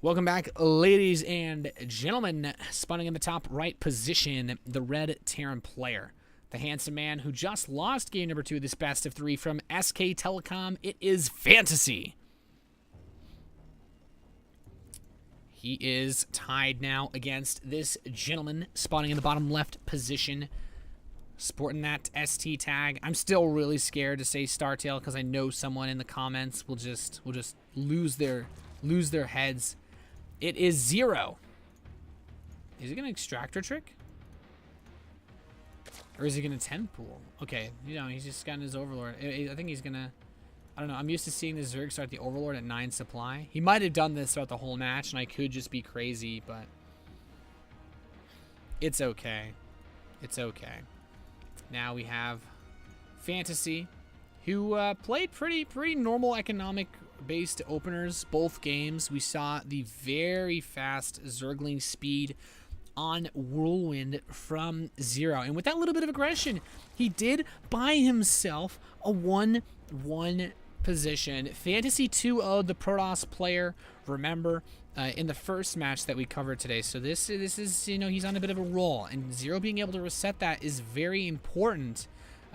Welcome back, ladies and gentlemen. Spawning in the top right position, the red Terran player. The handsome man who just lost game number 2 of this best of 3 from SK Telecom. It is FanTaSy. He is tied now against this gentleman spawning in the bottom left position, sporting that ST tag. I'm still really scared to say Startail because I know someone in the comments will just lose their heads. It is Zero. Is he gonna extractor trick? Or is he gonna 10 pool? Okay, he's just gotten his Overlord. I think he's gonna, I don't know, I'm used to seeing the Zerg start the Overlord at 9 supply. He might have done this throughout the whole match, and I could just be crazy, but it's okay. It's okay. Now we have FanTaSy, who played pretty normal economic-based openers both games. We saw the very fast Zergling speed on Whirlwind from Zero. And with that little bit of aggression, he did buy himself a 1-1 position. FanTaSy 2-0'd the Protoss player, remember, in the first match that we covered today. So this is, he's on a bit of a roll. And Zero being able to reset that is very important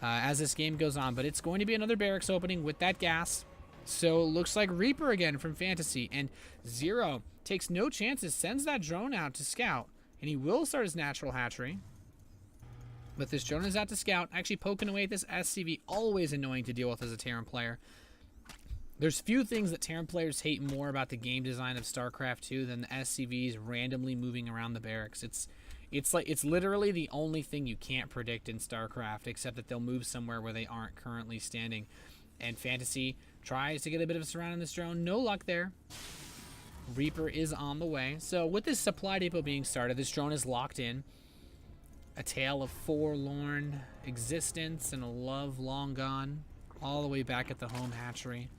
as this game goes on. But it's going to be another barracks opening with that gas. So it looks like Reaper again from FanTaSy. And Zero takes no chances, sends that drone out to scout. And he will start his natural hatchery. But this drone is out to scout, actually poking away at this SCV. Always annoying to deal with as a Terran player. There's few things that Terran players hate more about the game design of StarCraft 2 than the SCVs randomly moving around the barracks. It's literally the only thing you can't predict in StarCraft, except that they'll move somewhere where they aren't currently standing. And FanTaSy tries to get a bit of a surround on this drone. No luck there. Reaper is on the way. So with this supply depot being started, this drone is locked in. A tale of forlorn existence and a love long gone, all the way back at the home hatchery.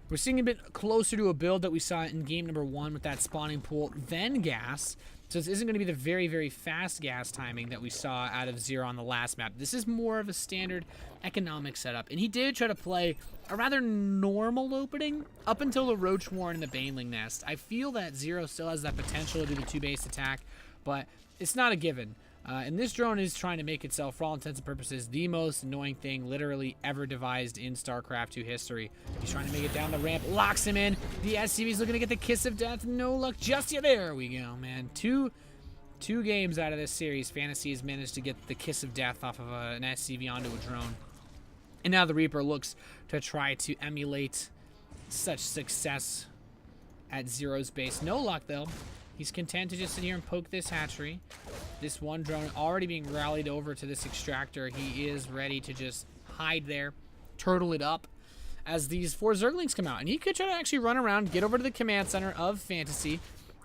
We're seeing a bit closer to a build that we saw in game number 1 with that spawning pool, then gas. So this isn't going to be the very fast gas timing that we saw out of Zero on the last map. This is more of a standard economic setup. And he did try to play a rather normal opening up until the Roach Warren and the Baneling Nest. I feel that Zero still has that potential to do the 2-base attack, but it's not a given. And this drone is trying to make itself, for all intents and purposes, the most annoying thing literally ever devised in StarCraft 2 history. He's trying to make it down the ramp, locks him in. The SCV's looking to get the kiss of death. No luck just yet. There we go, man. Two games out of this series, FanTaSy has managed to get the kiss of death off of an SCV onto a drone. And now the Reaper looks to try to emulate such success at Zero's base. No luck, though. He's content to just sit here and poke this hatchery. This one drone already being rallied over to this extractor. He is ready to just hide there, turtle it up as these 4 Zerglings come out. And he could try to actually run around, get over to the command center of FanTaSy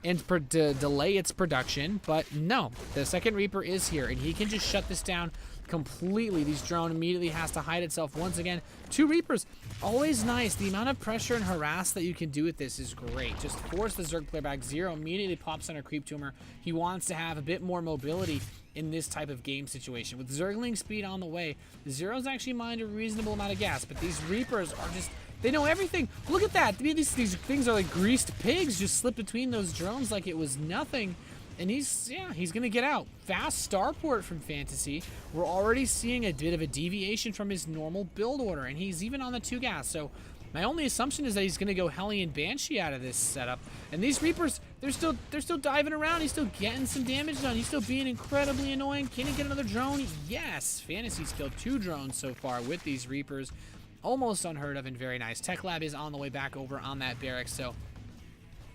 and delay its production. But no, the second Reaper is here, and he can just shut this down completely. This drone immediately has to hide itself once again. 2 Reapers, always nice. The amount of pressure and harass that you can do with this is great. Just force the Zerg player back. Zero immediately pops on a creep tumor. He wants to have a bit more mobility in this type of game situation. With Zergling speed on the way, Zero's actually mined a reasonable amount of gas, but these Reapers are just, they know everything. Look at that. These things are like greased pigs, just slip between those drones like it was nothing. And he's going to get out. Fast starport from FanTaSy. We're already seeing a bit of a deviation from his normal build order, and he's even on the 2 gas. So my only assumption is that he's going to go Hellion Banshee out of this setup. And these Reapers, they're still diving around. He's still getting some damage done. He's still being incredibly annoying. Can he get another drone? Yes. FanTaSy's killed 2 drones so far with these Reapers. Almost unheard of and very nice. Tech Lab is on the way back over on that barracks, so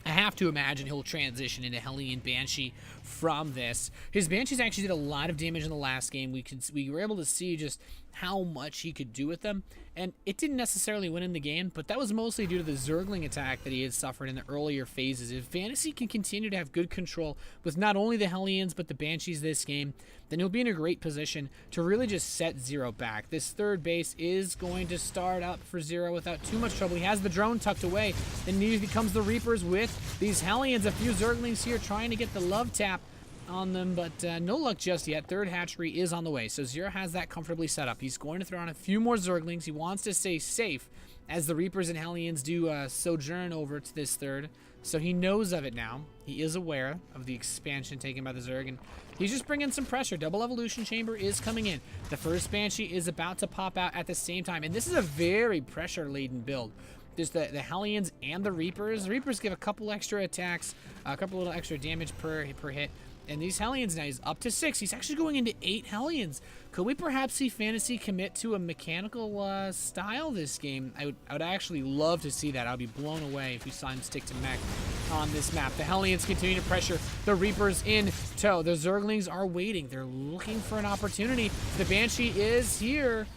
I have to imagine he'll transition into Hellion Banshee from this. His Banshees actually did a lot of damage in the last game. We were able to see just how much he could do with them, and it didn't necessarily win in the game, but that was mostly due to the Zergling attack that he had suffered in the earlier phases. If FanTaSy can continue to have good control with not only the Hellions but the Banshees this game, then he'll be in a great position to really just set Zero back. This 3rd base is going to start up for Zero without too much trouble. He has the drone tucked away, and immediately comes the Reapers with these Hellions. A few Zerglings here trying to get the love tap on them, but no luck just yet. 3rd hatchery is on the way, so Zero has that comfortably set up. He's going to throw on a few more Zerglings. He wants to stay safe as the Reapers and Hellions do sojourn over to this third. So he knows of it now. He is aware of the expansion taken by the Zerg, and he's just bringing some pressure. Double Evolution Chamber is coming in. The first Banshee is about to pop out at the same time, and this is a very pressure-laden build. There's the Hellions and the Reapers. The Reapers give a couple extra attacks, a couple little extra damage per hit. And these Hellions now, he's up to 6. He's actually going into 8 Hellions. Could we perhaps see FanTaSy commit to a mechanical style this game? I would actually love to see that. I would be blown away if we saw him stick to mech on this map. The Hellions continue to pressure the Reapers in tow. The Zerglings are waiting. They're looking for an opportunity. The Banshee is here.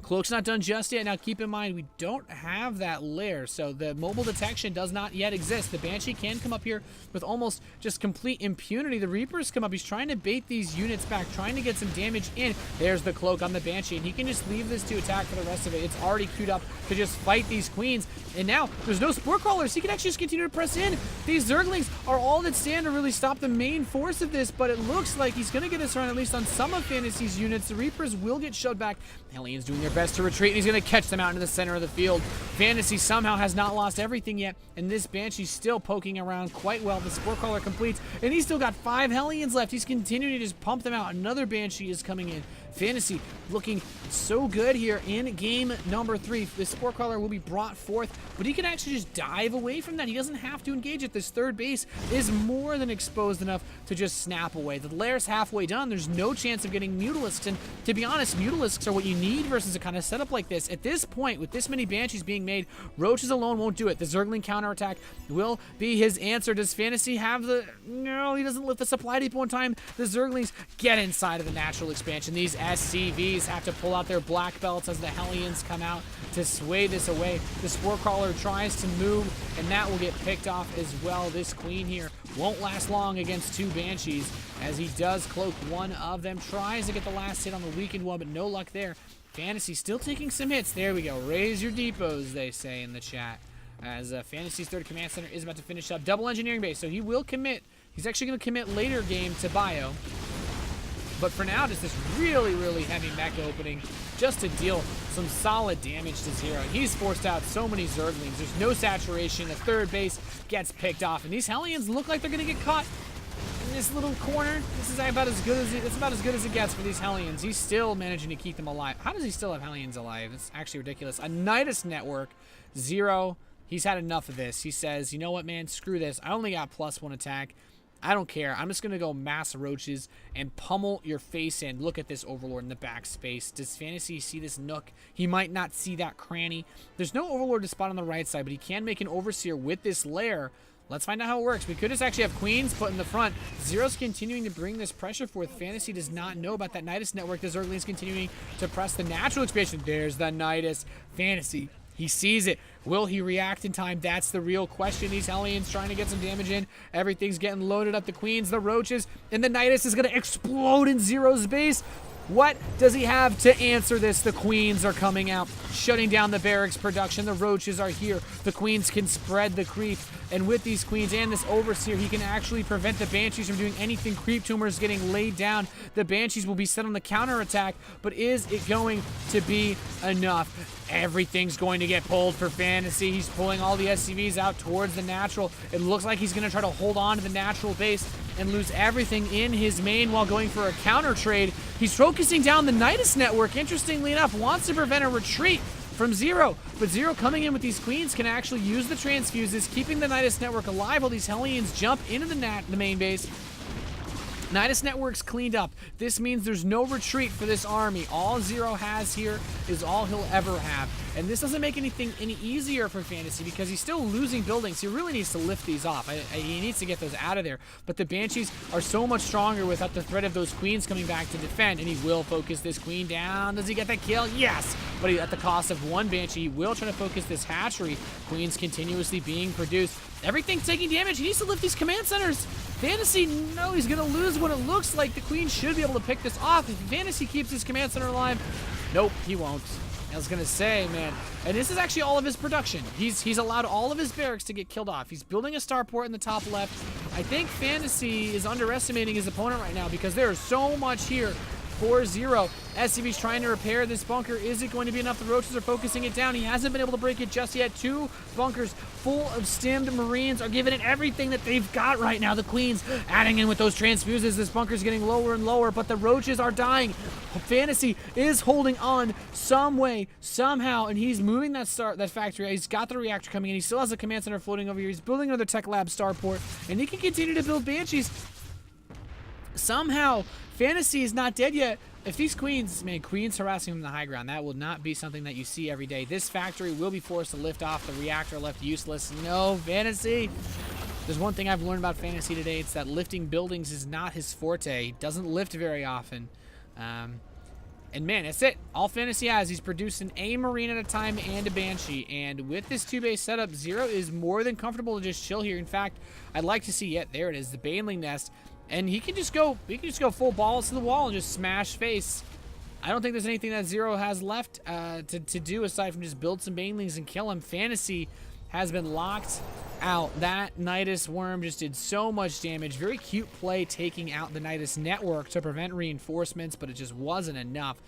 Cloak's not done just yet. Now keep in mind, we don't have that lair, so the mobile detection does not yet exist. The Banshee can come up here with almost just complete impunity. The Reapers come up. He's trying to bait these units back, trying to get some damage in. There's the Cloak on the Banshee, and he can just leave this to attack for the rest of it. It's already queued up to just fight these Queens, and now there's no Spore Crawlers. He can actually just continue to press in. These Zerglings are all that stand to really stop the main force of this, but it looks like he's going to get us around at least on some of FanTaSy's units. The Reapers will get shoved back. Hellions doing their best to retreat, and he's going to catch them out into the center of the field. FanTaSy somehow has not lost everything yet, and this Banshee's still poking around quite well. The Spore Crawler completes, and he's still got 5 Hellions left. He's continuing to just pump them out. Another Banshee is coming in. FanTaSy looking so good here in game number 3. The Spore Crawler will be brought forth, but he can actually just dive away from that. He doesn't have to engage it. This third base is more than exposed enough to just snap away. The lair's halfway done. There's no chance of getting Mutalisks, and to be honest, Mutalisks are what you need versus a kind of setup like this. At this point, with this many Banshees being made, Roaches alone won't do it. The Zergling counterattack will be his answer. Does FanTaSy have the... No, he doesn't lift the supply depot in time. The Zerglings get inside of the natural expansion. These SCVs have to pull out their black belts as the Hellions come out to sway this away. The Spore Crawler tries to move, and that will get picked off as well. This Queen here won't last long against 2 Banshees, as he does cloak one of them. Tries to get the last hit on the weakened one, but no luck there. FanTaSy still taking some hits. There we go. Raise your depots, they say in the chat. As FanTaSy's third command center is about to finish up. Double engineering base, so he will commit. He's actually going to commit later game to bio. But for now, just this really, really heavy mech opening just to deal some solid damage to 0. And he's forced out so many Zerglings. There's no saturation. The third base gets picked off. And these Hellions look like they're going to get caught in this little corner. This is about as good as it gets for these Hellions. He's still managing to keep them alive. How does he still have Hellions alive? It's actually ridiculous. A Nidus network, 0. He's had enough of this. He says, you know what, man? Screw this. I only got +1 attack. I don't care. I'm just going to go mass Roaches and pummel your face in. Look at this Overlord in the backspace. Does FanTaSy see this nook? He might not see that cranny. There's no Overlord to spot on the right side, but he can make an Overseer with this lair. Let's find out how it works. We could just actually have Queens put in the front. 0's continuing to bring this pressure forth. FanTaSy does not know about that Nidus network. The Zergling's continuing to press the natural expansion. There's the Nidus. FanTaSy, he sees it. Will he react in time? That's the real question. These Hellions trying to get some damage in. Everything's getting loaded up. The Queens, the Roaches, and the Nidus is going to explode in 0's base. What does he have to answer this? The Queens are coming out, shutting down the barracks production. The Roaches are here. The Queens can spread the creep. And with these Queens and this Overseer, he can actually prevent the Banshees from doing anything. Creep tumors getting laid down. The Banshees will be set on the counterattack, but is it going to be enough? Everything's going to get pulled for FanTaSy. He's pulling all the SCVs out towards the natural. It looks like he's going to try to hold on to the natural base and lose everything in his main while going for a counter trade. He's focusing down the Nidus network, interestingly enough, wants to prevent a retreat from 0, but 0 coming in with these Queens can actually use the transfuses, keeping the Nidus network alive while these Hellions jump into the main base. Nidus network's cleaned up. This means there's no retreat for this army. All 0 has here is all he'll ever have. And this doesn't make anything any easier for FanTaSy because he's still losing buildings. He really needs to lift these off. He needs to get those out of there. But the Banshees are so much stronger without the threat of those Queens coming back to defend. And he will focus this Queen down. Does he get that kill? Yes! But at the cost of 1 Banshee, he will try to focus this hatchery. Queens continuously being produced. Everything's taking damage. He needs to lift these command centers. FanTaSy, no, he's going to lose what it looks like. The Queen should be able to pick this off. If FanTaSy keeps his command center alive, nope, he won't. I was going to say, man, and this is actually all of his production. He's allowed all of his barracks to get killed off. He's building a starport in the top left. I think FanTaSy is underestimating his opponent right now because there is so much here for Zero. SCV's trying to repair this bunker. Is it going to be enough? The Roaches are focusing it down. He hasn't been able to break it just yet. 2 bunkers full of stimmed Marines are giving it everything that they've got right now. The Queens adding in with those transfuses. This bunker's getting lower and lower, but the Roaches are dying. FanTaSy is holding on some way, somehow, and he's moving that factory. He's got the reactor coming in. He still has a command center floating over here. He's building another tech lab starport, and he can continue to build Banshees. Somehow, FanTaSy is not dead yet. If these Queens, man, Queens harassing him in the high ground, that will not be something that you see every day. This factory will be forced to lift off. The reactor left useless. No, FanTaSy. There's one thing I've learned about FanTaSy today. It's that lifting buildings is not his forte. He doesn't lift very often. And man, that's it. All FanTaSy has, he's producing a Marine at a time and a Banshee. And with this 2-base setup, Zero is more than comfortable to just chill here. In fact, I'd like to see, there it is, the Baneling Nest. And he can just go full balls to the wall and just smash face. I don't think there's anything that Zero has left to do aside from just build some Banelings and kill him. FanTaSy has been locked out. That Nidus Worm just did so much damage. Very cute play taking out the Nidus network to prevent reinforcements, but it just wasn't enough.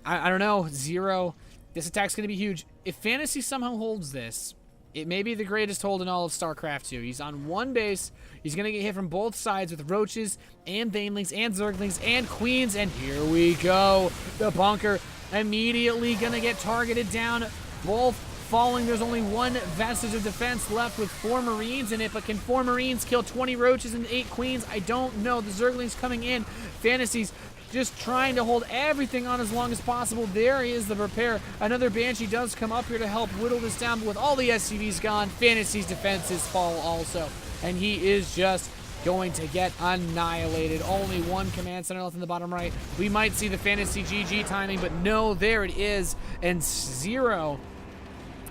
I don't know, Zero, this attack's going to be huge. If FanTaSy somehow holds this, it may be the greatest hold in all of StarCraft 2. He's on one base. He's going to get hit from both sides with Roaches and Banelings and Zerglings and Queens. And here we go. The bunker immediately going to get targeted down. Both falling. There's only one vestige of defense left with 4 Marines in it. But can 4 Marines kill 20 Roaches and 8 Queens? I don't know. The Zerglings coming in. FanTaSy's just trying to hold everything on as long as possible. There is the repair. Another Banshee does come up here to help whittle this down, but with all the SCVs gone, FanTaSy's defenses fall also. And he is just going to get annihilated. Only one command center left in the bottom right. We might see the FanTaSy GG timing, but no, there it is. And Zero,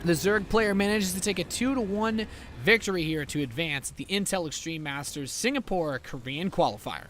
the Zerg player, manages to take a 2-1 victory here to advance at the Intel Extreme Masters Singapore Korean Qualifier.